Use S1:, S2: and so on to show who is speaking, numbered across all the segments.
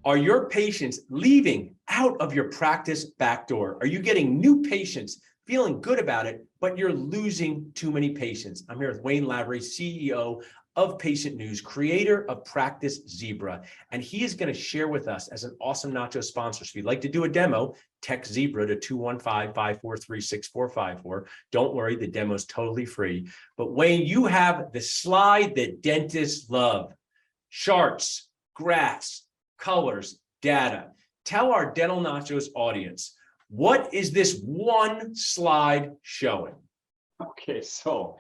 S1: Are your patients leaving out of your practice back door? Are you getting new patients, feeling good about it, but you're losing too many patients? I'm here with Wayne Lavery, CEO of Patient News, creator of Practice Zebra, and he is going to share with us as an Awesome Nacho sponsor. So if you'd like to do a demo, text Zebra to 215-543-6454. Don't worry, the demo is totally free. But Wayne, you have the slide that dentists love: charts, graphs, colors, data. Tell our Dental Nachos audience, what is this one slide showing?
S2: Okay, so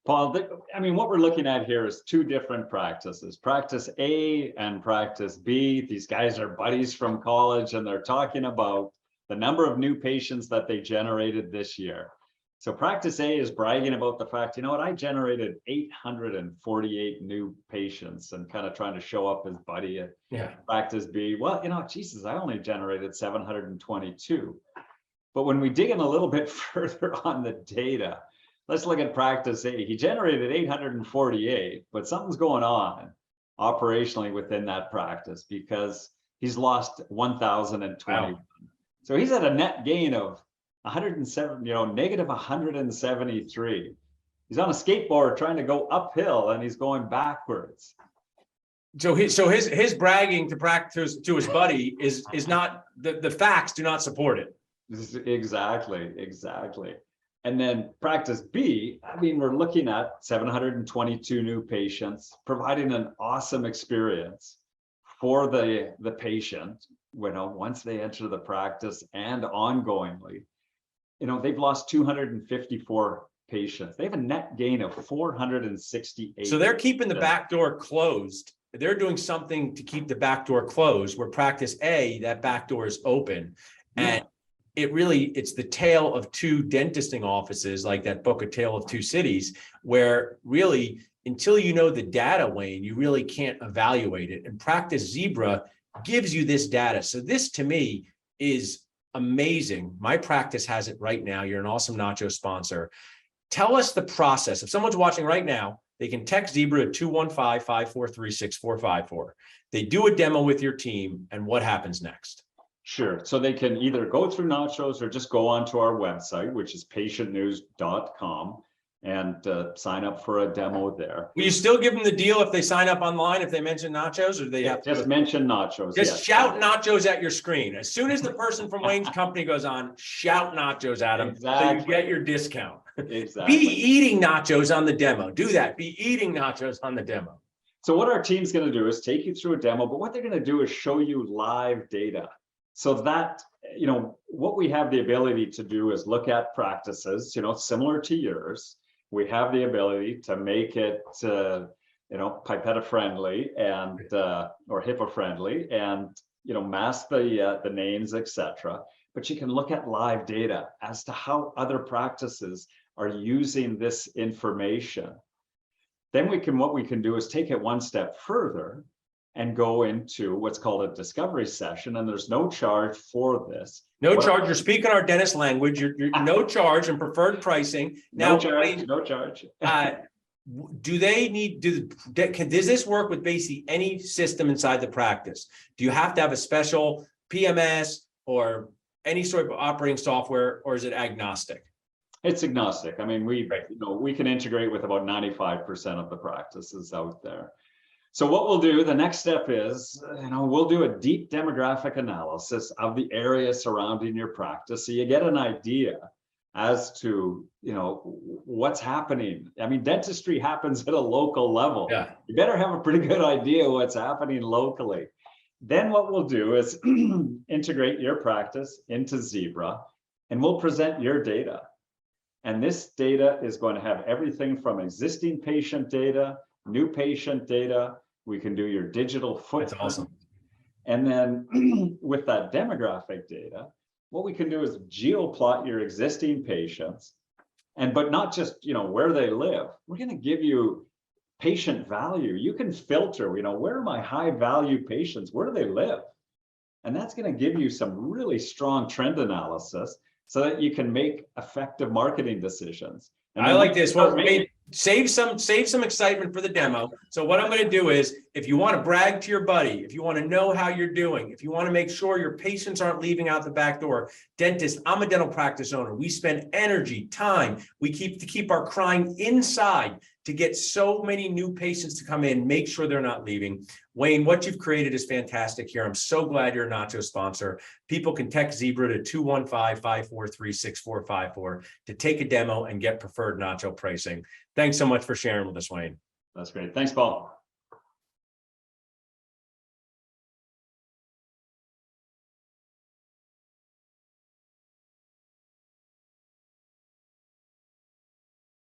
S2: Paul, what we're looking at here is two different practices, Practice A and Practice B. These guys are buddies from college, and they're talking about the number of new patients that they generated this year. So Practice A is bragging about the fact, you know what, I generated 848 new patients, and kind of trying to show up his buddy at Practice B. Well, Jesus, I only generated 722. But when we dig in a little bit further on the data, let's look at Practice A. He generated 848, but something's going on operationally within that practice, because he's lost 1,020. Wow. So he's at a net gain of 107, negative 173. He's on a skateboard trying to go uphill, and he's going backwards.
S1: So his bragging to practice to his buddy is not, the facts do not support it.
S2: Exactly. And then Practice B, we're looking at 722 new patients, providing an awesome experience for the patient, once they enter the practice and ongoingly. They've lost 254 patients. They have a net gain of 468.
S1: So they're keeping the back door closed. They're doing something to keep the back door closed, where Practice A, that back door is open. And it's the tale of two dentisting offices, like that book, A Tale of Two Cities, where really, until you know the data, Wayne, you really can't evaluate it. And Practice Zebra gives you this data. So this, to me, is amazing. My practice has it right now. You're an Awesome Nacho sponsor. Tell us the process. If someone's watching right now, they can text Zebra at 215-543-6454. They do a demo with your team, and what happens next?
S2: Sure. So they can either go through Nachos or just go onto our website, which is patientnews.com, and sign up for a demo there.
S1: Will you still give them the deal if they sign up online, if they mention Nachos, or do they have to
S2: just mention Nachos?
S1: Just shout Nachos at your screen. As soon as the person from Wayne's company goes on, shout Nachos at them. Exactly. So you get your discount.
S2: Exactly.
S1: Be eating nachos on the demo. Do that. Be eating nachos on the demo.
S2: So what our team's going to do is take you through a demo, but what they're going to do is show you live data. So that, what we have the ability to do is look at practices, similar to yours. We have the ability to make it, pipetta friendly and, or HIPAA friendly, and, mask the names, etc. But you can look at live data as to how other practices are using this information. Then what we can do is take it one step further and go into what's called a discovery session, and there's no charge for this.
S1: No charge. You're speaking our dentist language. You're no charge and preferred pricing. Now,
S2: no charge.
S1: Do they need? Does this work with basically any system inside the practice? Do you have to have a special PMS or any sort of operating software, or is it agnostic?
S2: It's agnostic. We can integrate with about 95% of the practices out there. So what we'll do, the next step is, we'll do a deep demographic analysis of the area surrounding your practice, so you get an idea as to, what's happening. Dentistry happens at a local level. Yeah. You better have a pretty good idea what's happening locally. Then what we'll do is integrate your practice into Zebra, and we'll present your data. And this data is going to have everything from existing patient data, new patient data. We can do your digital footprint.
S1: That's awesome.
S2: And then with that demographic data, what we can do is geoplot your existing patients, but not just where they live. We're going to give you patient value. You can filter, where are my high value patients? Where do they live? And that's going to give you some really strong trend analysis so that you can make effective marketing decisions. And
S1: I like this. Well, save some excitement for the demo. So what I'm going to do is, if you want to brag to your buddy, if you want to know how you're doing, if you want to make sure your patients aren't leaving out the back door, dentist, I'm a dental practice owner. We spend energy, time, we keep our crying inside to get so many new patients to come in, make sure they're not leaving. Wayne, what you've created is fantastic here. I'm so glad you're a Nacho sponsor. People can text Zebra to 215-543-6454 to take a demo and get preferred Nacho pricing. Thanks so much for sharing with us, Wayne.
S2: That's great. Thanks, Paul.